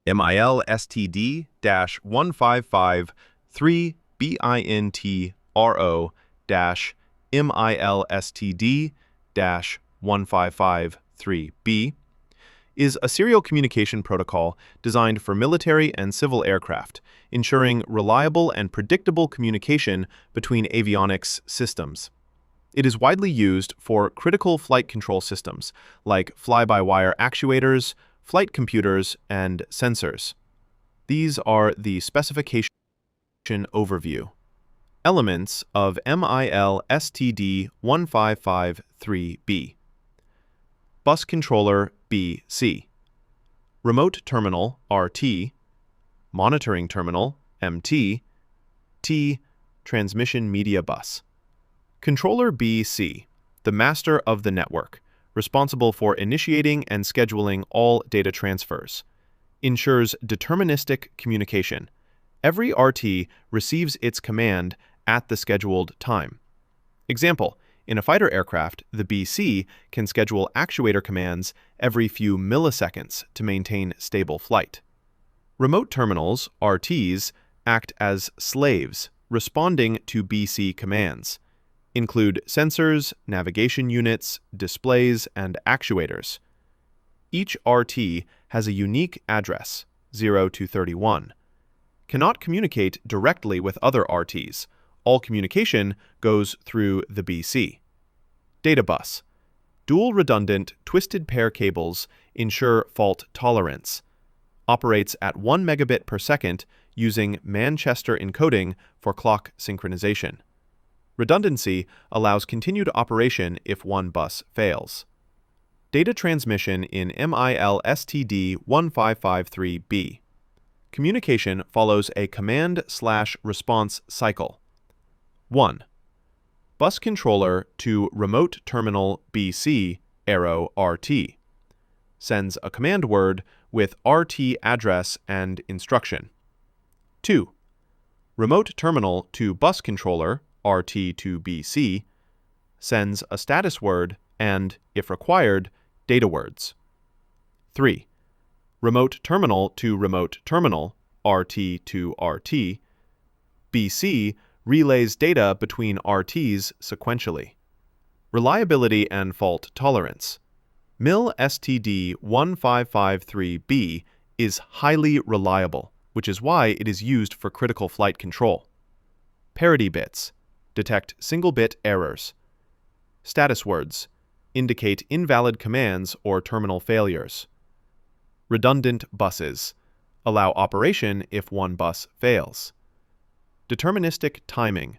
MIL STD 1553 BINTRO MIL STD 1553B is a serial communication protocol designed for military and civil aircraft, ensuring reliable and predictable communication between avionics systems. It is widely used for critical flight control systems like fly-by-wire actuators, flight computers, and sensors. These are the specification overview. Elements of MIL STD 1553B. Bus controller BC. Remote terminal RT. Monitoring terminal MT. T. Transmission media bus. Controller BC, the master of the network, responsible for initiating and scheduling all data transfers. Ensures deterministic communication. Every RT receives its command at the scheduled time. Example, in a fighter aircraft, the BC can schedule actuator commands every few milliseconds to maintain stable flight. Remote terminals, RTs, act as slaves, responding to BC commands. Include sensors, navigation units, displays, and actuators. Each RT has a unique address, 0 to 31. Cannot communicate directly with other RTs. All communication goes through the BC. Data bus. Dual redundant twisted pair cables ensure fault tolerance. Operates at 1 megabit per second using Manchester encoding for clock synchronization. Redundancy allows continued operation if one bus fails. Data transmission in MIL STD 1553B. Communication follows a command/response cycle. 1. Bus controller to remote terminal BC arrow RT. Sends a command word with RT address and instruction. 2. Remote terminal to bus controller RT to BC, sends a status word and, if required, data words. 3. Remote terminal to remote terminal RT to RT, BC relays data between RTs sequentially. Reliability and fault tolerance. MIL STD 1553B is highly reliable, which is why it is used for critical flight control. Parity bits. Detect single-bit errors. Status words. Indicate invalid commands or terminal failures. Redundant buses. Allow operation if one bus fails. Deterministic timing.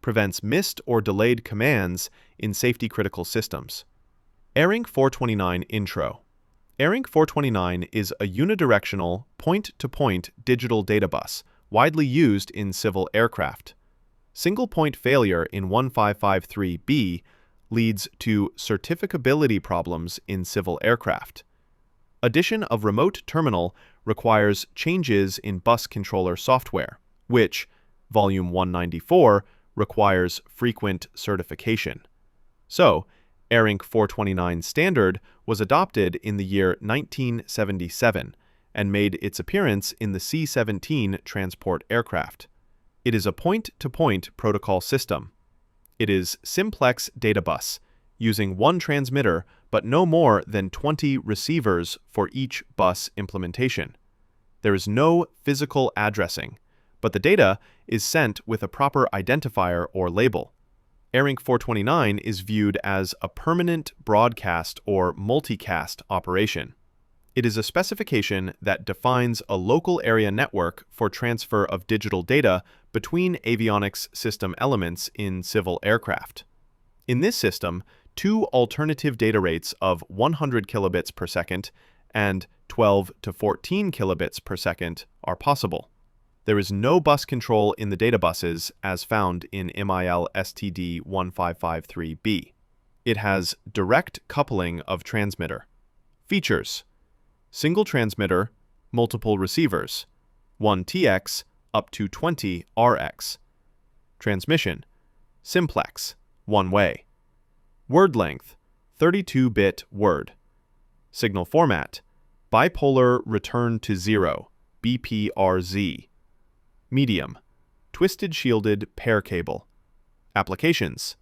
Prevents missed or delayed commands in safety-critical systems. Arinc 429 Intro. Arinc 429 is a unidirectional, point-to-point digital data bus, widely used in civil aircraft. Single-point failure in 1553B leads to certificability problems in civil aircraft. Addition of remote terminal requires changes in bus controller software, which, Volume 194, requires frequent certification. So, Arinc 429 standard was adopted in the year 1977 and made its appearance in the C-17 transport aircraft. It is a point-to-point protocol system. It is simplex data bus, using one transmitter but no more than 20 receivers for each bus implementation. There is no physical addressing, but the data is sent with a proper identifier or label. Arinc 429 is viewed as a permanent broadcast or multicast operation. It is a specification that defines a local area network for transfer of digital data between avionics system elements in civil aircraft. In this system, two alternative data rates of 100 kilobits per second and 12 to 14 kilobits per second are possible. There is no bus control in the data buses as found in MIL STD 1553B. It has direct coupling of transmitter. Features: single transmitter, multiple receivers, 1 TX up to 20 RX. Transmission: simplex, one way. Word length: 32-bit word. Signal format: bipolar return to 0, BPRZ. Medium, twisted shielded pair cable. Applications: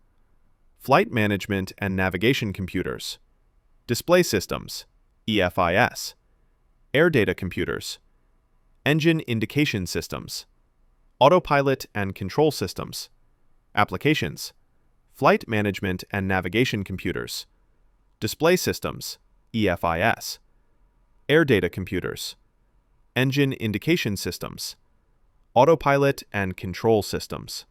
flight management and navigation computers, display systems, EFIS, air data computers, engine indication systems, autopilot and control systems. Applications: flight management and navigation computers, display systems, EFIS, air data computers, engine indication systems, autopilot and control systems.